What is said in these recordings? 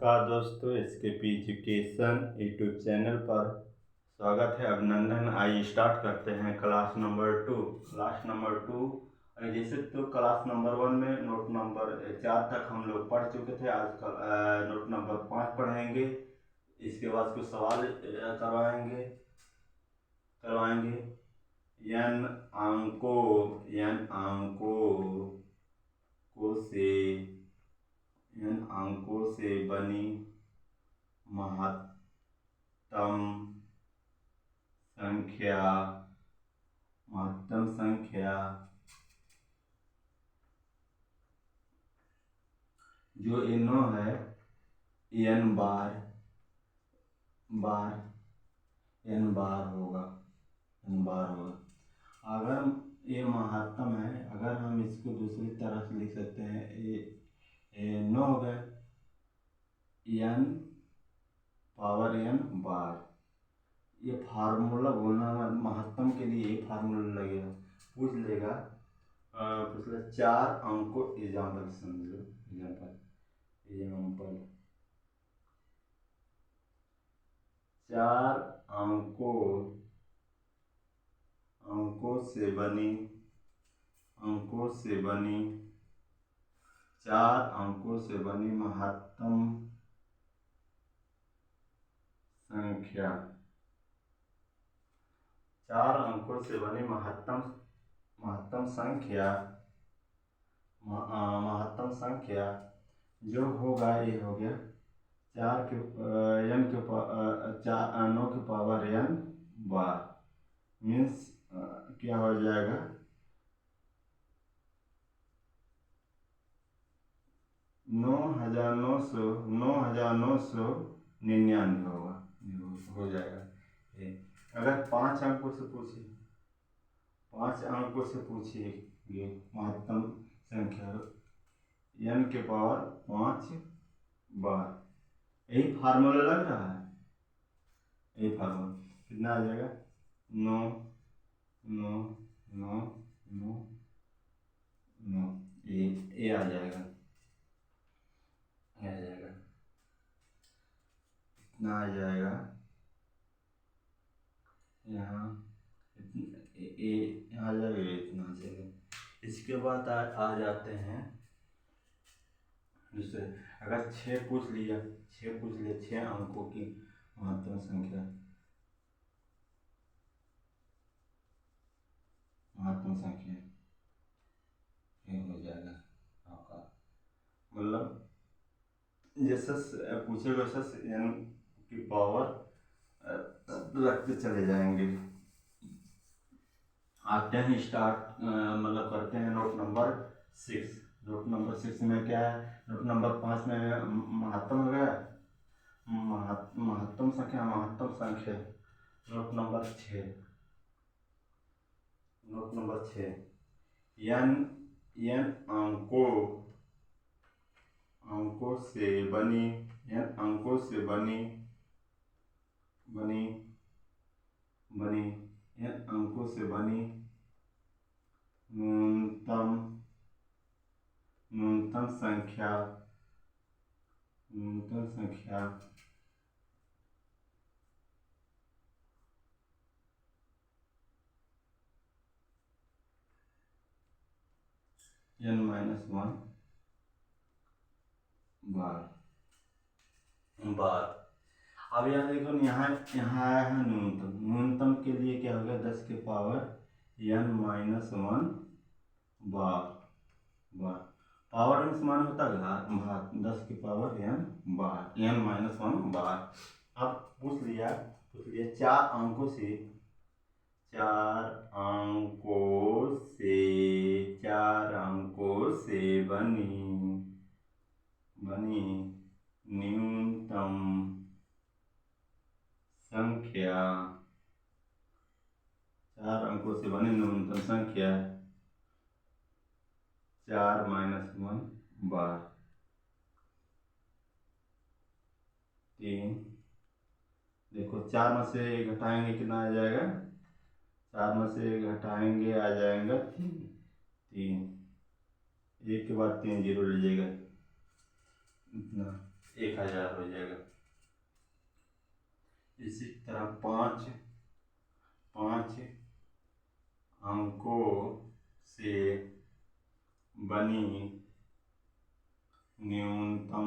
नमस्कार दोस्तों, SKP education YouTube channel पर स्वागत है, अभिनंदन। आइए स्टार्ट करते हैं क्लास नंबर टू। जैसे तो क्लास नंबर 1 में नोट नंबर 4 तक हम लोग पढ़ चुके थे। आज नोट नंबर 5 पढ़ेंगे। इसके बाद कुछ सवाल करवाएंगे। एन अंकों से बनी महत्तम संख्या जो एनो है, एन बार होगा। अगर ये महत्तम है, अगर हम इसको दूसरी तरह से लिख सकते हैं, ए नो हो गया एन पावर एन बार। ये फार्मूला बोलना, महत्तम के लिए ये फार्मूला लगेगा। पूछ लेगा 4 अंकों एग्जाम्पल समझ लो। एग्जाम्पल 4 अंकों से बनी 4 अंकों से बनी महत्तम संख्या। 4 अंकों से बनी महत्तम संख्या जो होगा, ये हो गया 4 के एन के 9 के पावर एन बार। मीन्स क्या हो जाएगा, 9,999 होगा, हो जाएगा। अगर 5 अंकों से पूछिए महत्तम संख्या n के पावर 5 बार। यही फार्मूला लग रहा है। यही फार्मूला कितना आ जाएगा, 9 9 9 9 9, ये आ जाएगा। इतना आ जाएगा यहाँ, यहाँ आ जाएगा, इतना आ जाएगा। इसके बाद आ जाते हैं दूसरे। अगर 6 पूछ लिया, 6 अंकों की महत्तम संख्या ये हो जाएगा आपका। मतलब जैसे पूछेगा वैसे n की पावर रखते चले जाएंगे। आते हैं स्टार्ट, मतलब करते हैं नोट नंबर 6। नोट नंबर 6 में क्या है, नोट नंबर 5 में महत्तम हो गया, महत्तम संख्या। नोट नंबर 6 n अंकों से बनी न्यूनतम संख्या n-1 बार। अब यहाँ देखो, यहाँ आया है न्यूनतम के लिए क्या हो गया, 10 के पावर n-1 बार। पावर में समान होता है घात, 10 की पावर n-1 बार। अब पूछ लिया 4 अंकों से बनी न्यूनतम संख्या। 4 अंकों से बनी न्यूनतम संख्या 4-1 बार। 3 देखो, 4 में से घटाएंगे कितना आ जाएगा, 4 में से घटाएंगे आ जाएगा 3। 1 के बाद 3 जीरो लीजिएगा, इतना 1000 हो जाएगा। इसी तरह 5 अंकों से बनी न्यूनतम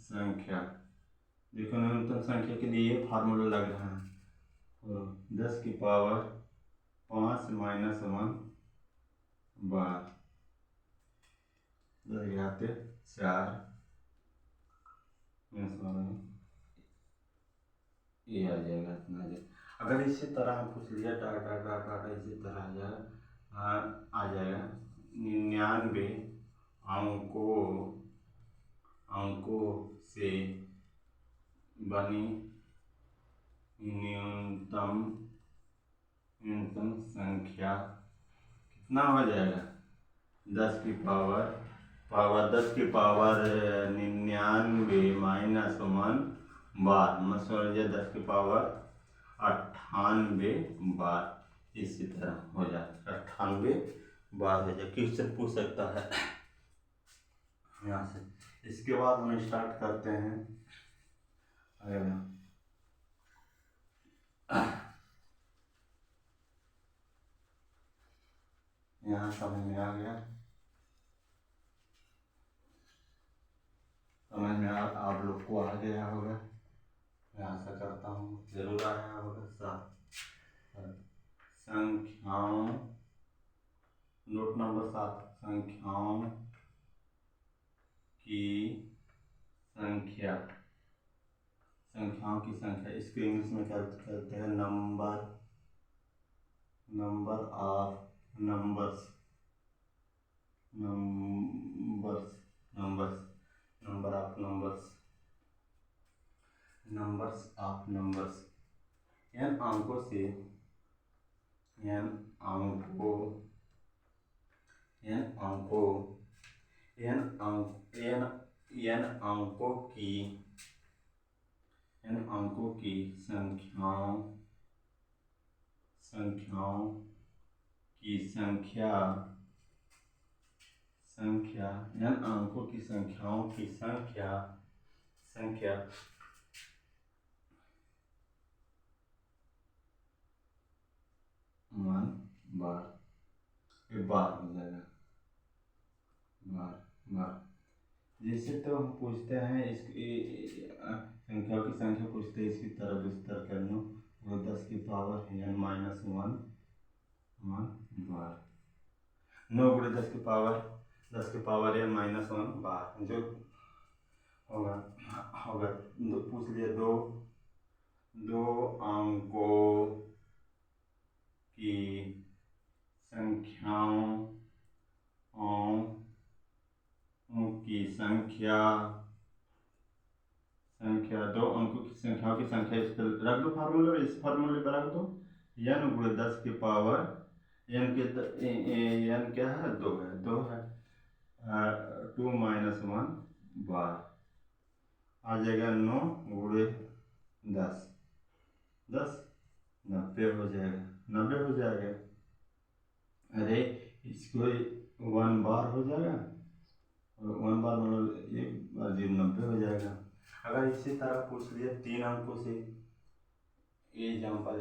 संख्या। देखो न्यूनतम संख्या के लिए फार्मूला लग रहा है, 10 की पावर 5 माइनस 1 बार 10 घाते 4 ये आ जाएगा इतना। अगर इसी तरह पूछ लिया टाटा टाटा इसी तरह आ जाएगा 99 अंकों से बनी न्यूनतम संख्या कितना हो जाएगा? 10 की पावर 99 माइनस 1 बार मतलब 10 की पावर 98 बार। इसी तरह हो जाता है 98 बार हो जाए। क्वेश्चन पूछ सकता है यहाँ से। इसके बाद हम स्टार्ट करते हैं यहाँ समझ में आ गया, समझ में आप लोग को आ गया होगा, मैं आशा करता हूँ जरूर आया होगा। संख्याओं नोट नंबर 7 संख्याओं की संख्या इसको इंग्लिश में क्या कहते हैं? नंबर ऑफ नंबर्स n अंकों से n अंकों की संख्याओं की संख्या n अंकों की संख्याओं की संख्या 1 बार। ये बार हो जाएगा बार। जैसे तो हम पूछते हैं इसकी संख्याओं की संख्या पूछते हैं, इसकी तरह विस्तार कर लो। वो 10 की पावर n माइनस 1 बार 9 गुणे 10 की पावर n माइनस 1 बार जो होगा पूछ लिया। दो अंकों की संख्याओं की दो अंकों की संख्याओं की संख्या इस पर रख दो, इस फार्मूले पर रख दो। n गुणे 10 की पावर n क्या है? 2 है 2 माइनस 1 बार आ जाएगा। 9 गुणे 10 90 हो जाएगा। अरे इसको 1 बार हो जाएगा, और 1 बार मतलब 1 बार 90 हो जाएगा। अगर इसी तरह पूछ लिया 3 अंकों से, एग्जाम्पल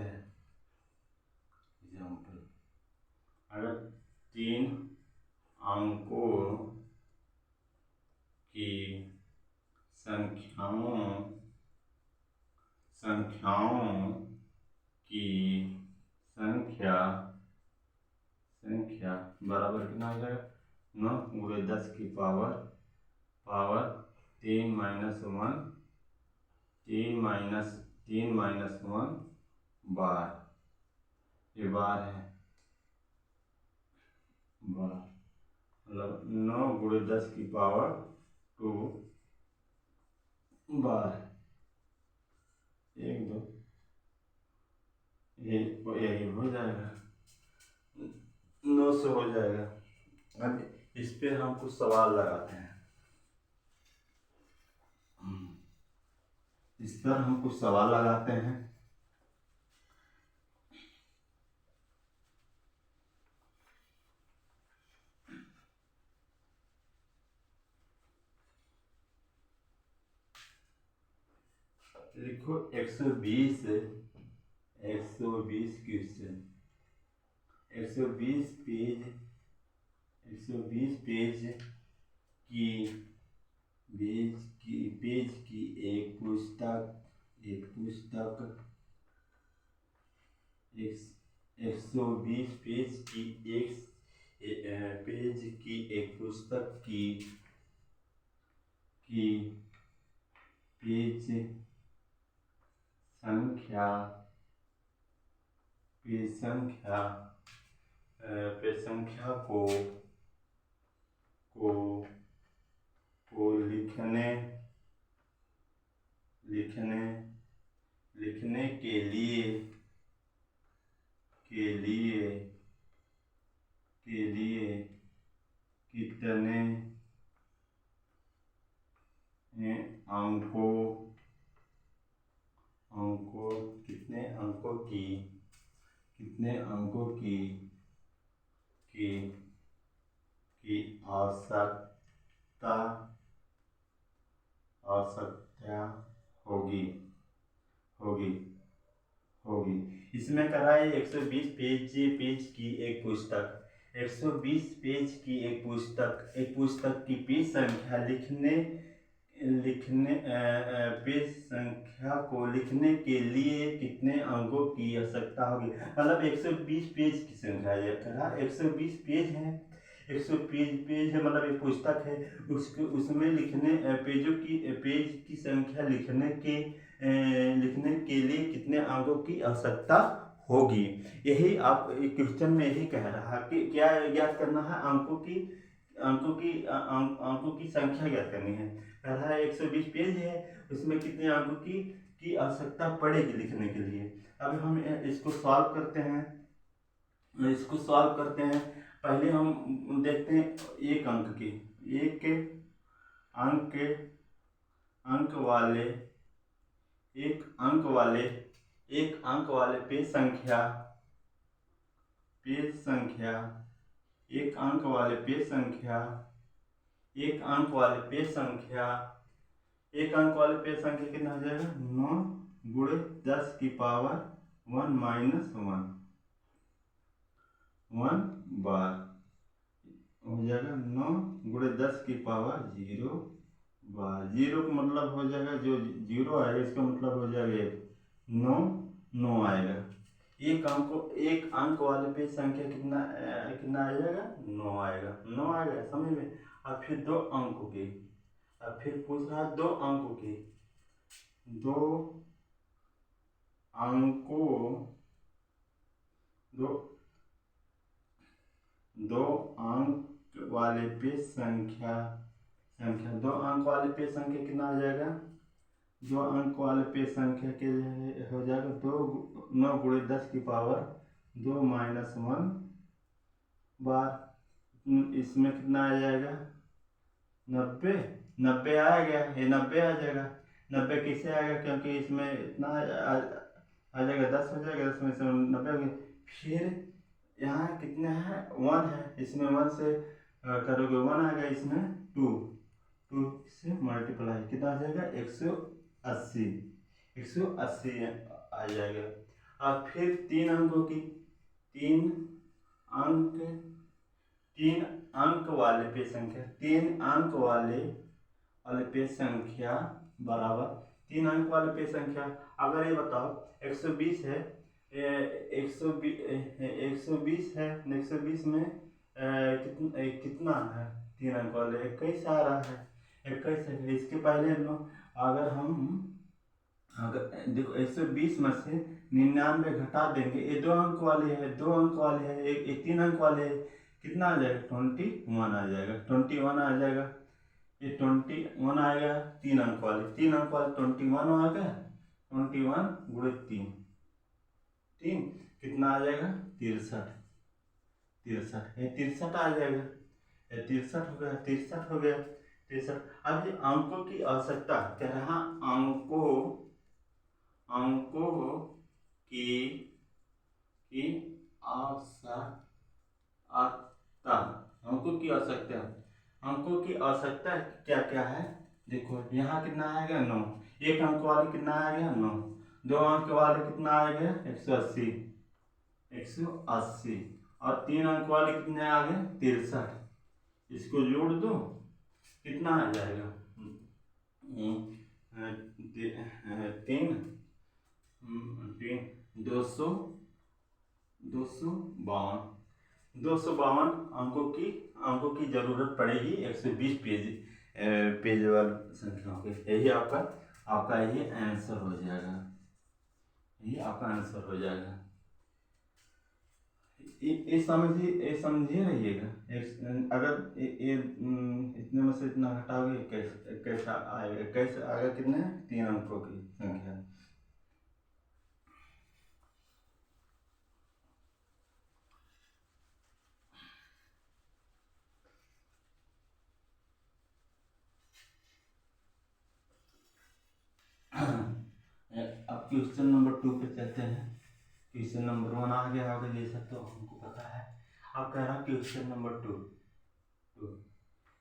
अगर 3 अंकों की संख्याओं की संख्या बराबर कितना हो जाएगा? 9 गुणे 10 की पावर 3 माइनस 1 बार। ये बार है मतलब 9 गुणे 10 की पावर 2 बार। 1 2 यही हो जाएगा, 9 से हो जाएगा। अब इस पे हम कुछ सवाल लगाते हैं। इस पर हम कुछ सवाल लगाते हैं। लिखो 120 क्वेश्चन, 120 पेज, 120 पेज की एक पुस्तक 120 पेज की एक पुस्तक की पेज संख्या को लिखने के लिए कितने अंकों की आवश्यकता होगी। इसमें करा है 120 पेज की एक पुस्तक, 120 पेज की एक पुस्तक की पेज संख्या पेज संख्या को लिखने के लिए कितने अंकों की आवश्यकता होगी। मतलब 120 पेज की संख्या ये करा, 120 पेज है, 120 पेज है, मतलब एक पुस्तक है, उसमें लिखने पेज की संख्या लिखने के लिए कितने अंकों की आवश्यकता होगी। यही आप क्वेश्चन में यही कह रहा है कि क्या ज्ञात करना है, अंकों की संख्या ज्ञात करनी है। पहला 120 पेज है, उसमें कितने अंकों की आवश्यकता पड़ेगी लिखने के लिए। अब हम इसको सॉल्व करते हैं। पहले हम देखते हैं एक अंक वाले पेज संख्या, एक अंक वाले पेज संख्या कितना हो जाएगा, 9 गुणे 10 की पावर 1 माइनस 1 बार हो जाएगा 9 गुणे 10 की पावर 0 बार। 0 का मतलब हो जाएगा, जो 0 आएगा इसका मतलब हो जाएगा 9 आएगा। एक अंक वाले पेज संख्या कितना आ जाएगा, 9 आएगा समझ में। अब फिर फिर पूछ रहा है 2 अंकों की, 2 अंक वाले पेज संख्या 2 अंक वाले पेज संख्या कितना आ जाएगा, 2 अंक वाले पेज संख्या के हो जाएगा 9 गुणे 10 की पावर 2 माइनस 1 बार। इसमें कितना आ जाएगा, 90 आएगा, ये 90 आ जाएगा। 90 कैसे आएगा, क्योंकि इसमें इतना आ जाएगा 10 हो जाएगा, 10 में से 90 हो गया। फिर यहाँ कितना है, 1 है, इसमें 1 से करोगे 1 आएगा, इसमें 2 से मल्टीप्लाई कितना आ जाएगा, 180 आ जाएगा। अब फिर 3 अंक वाले पेज संख्या, 3 अंक वाले पेज संख्या बराबर 3 अंक वाले पेज संख्या। अगर ये बताओ 120 है, 120 है, 120 में कितना है, 3 अंक वाले 21 आ रहा है, 21 है। इसके पहले अगर देखो 120 में से 99 घटा देंगे, ये 2 अंक वाले है, एक 3 अंक वाले है, कितना आ जाएगा, 21 आ जाएगा, 21 आ जाएगा। ये 21 आएगा, 3 अंक वाले 21 आ गया, 21 गुणे 3 कितना आ जाएगा, 63 ये 63 आ जाएगा, ये 63 हो गया। अब ये अंकों की आवश्यकता कह रहा, अंकों की आवश्यकता, अंकों की आवश्यकता क्या क्या है, देखो यहाँ कितना आएगा 9, एक अंक वाले कितना आ गया 9, दो अंक वाले कितना आ गया 180, 180, और तीन अंक वाले कितने आ गए 63, इसको जोड़ दो कितना आ जाएगा तीन तीन 200, 252, 252 अंकों की जरूरत पड़ेगी 120 पेज वाली संख्याओं के। यही आपका आपका ये आंसर हो जाएगा, ये आपका आंसर हो जाएगा। ये समझिए रहिएगा। अगर ये इतने में से इतना घटाओगे कैसा आएगा कितने 3 अंकों की संख्या। अब क्वेश्चन नंबर 2 पे चलते हैं। क्वेश्चन नंबर 1 आ गया होगा जैसा, तो हमको पता है। अब कह रहा क्वेश्चन नंबर 2,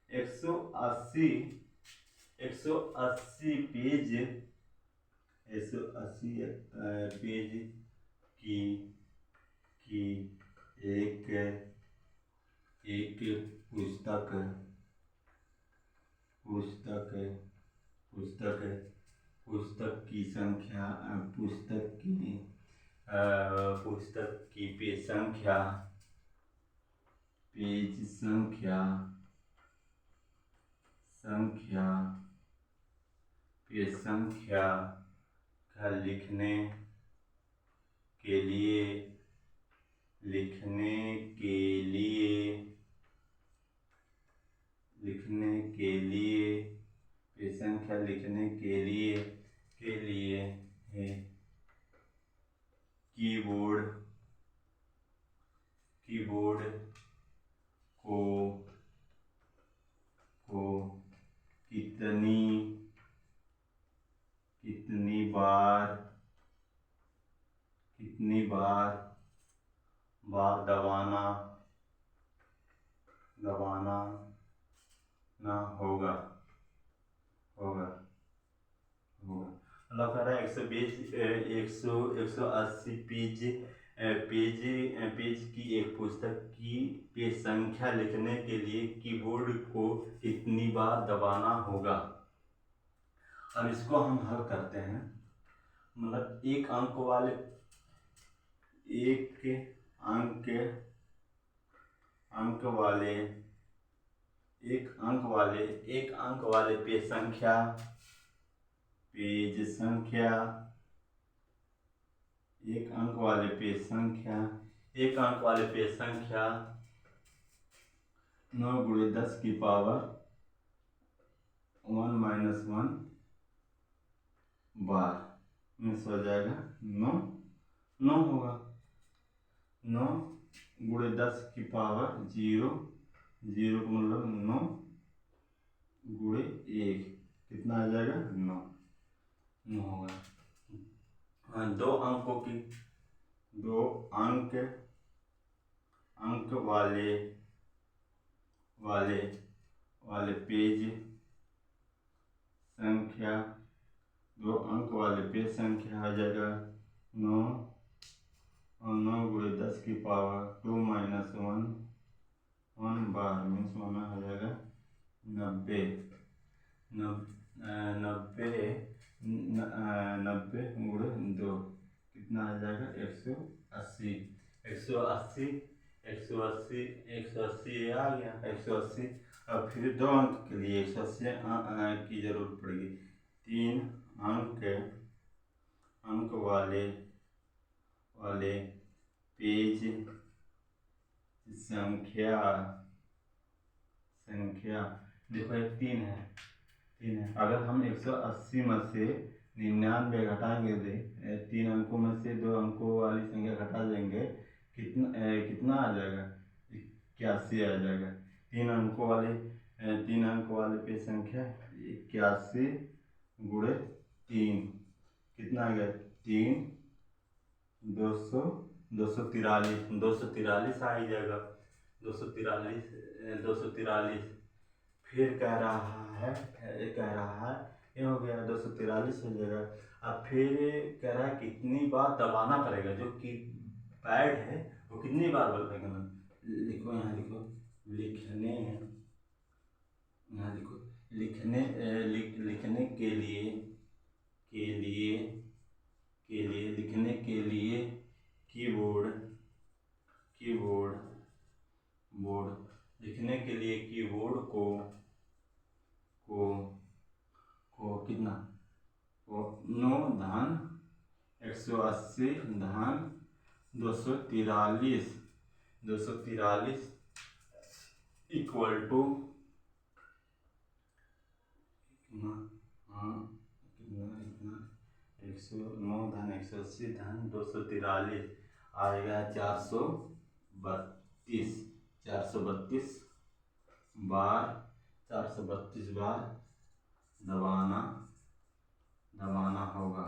180 पेज, 180 पेज की एक एक पुस्तक पुस्तक की संख्या, पुस्तक की पेज संख्या पेज संख्या का लिखने के लिए पेज संख्या लिखने के लिए है कीबोर्ड को कितनी बार दबाना ना होगा। मतलब कह रहा है 180 पेज की एक पुस्तक की पेज संख्या लिखने के लिए कीबोर्ड को कितनी बार दबाना होगा। अब इसको हम हल करते हैं। मतलब एक अंक वाले पेज संख्या 9 × 10 की पावर 1 - 1 बार मिस हो जाएगा 9 होगा। 9 × 10 की पावर 0 का मतलब 9 × 1 कितना आ जाएगा 9 होगा। दो अंक वाले पेज संख्या, 2 अंक वाले पेज संख्या आ जाएगा 9 और 9 × 10 की पावर 2 - 1 बार मीन्स होना हो जाएगा 90 × 2 कितना आ जाएगा 180 आ गया 180। अब फिर 2 अंक के लिए 180 की जरूरत पड़ेगी। 3 अंक वाले पेज संख्या देखो 3 है। अगर हम 180 में से 99 घटाएंगे, 3 अंकों में से 2 अंकों वाली संख्या घटा देंगे, कितना आ जाएगा 81 आ जाएगा। 3 अंक वाले पेज संख्या 81 × 3 कितना आ गया 3 243 आ ही जाएगा 243 फिर कह रहा है ये हो गया 243 हो जाएगा। अब फिर कह रहा है कितनी बार दबाना पड़ेगा, जो कि पैड है वो कितनी बार दबाएगा। लिखो यहाँ, लिखो लिखने यहाँ लिखो लिखने के लिए लिखने के लिए लिखने के लिए कीबोर्ड को कितना, वो 9 धन 180 धन 243 इक्वल टू कितना, हाँ कितना 109 धन 180 धन 243 आएगा 432 बार दबाना होगा।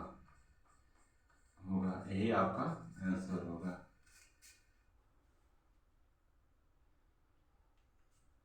यही आपका आंसर होगा।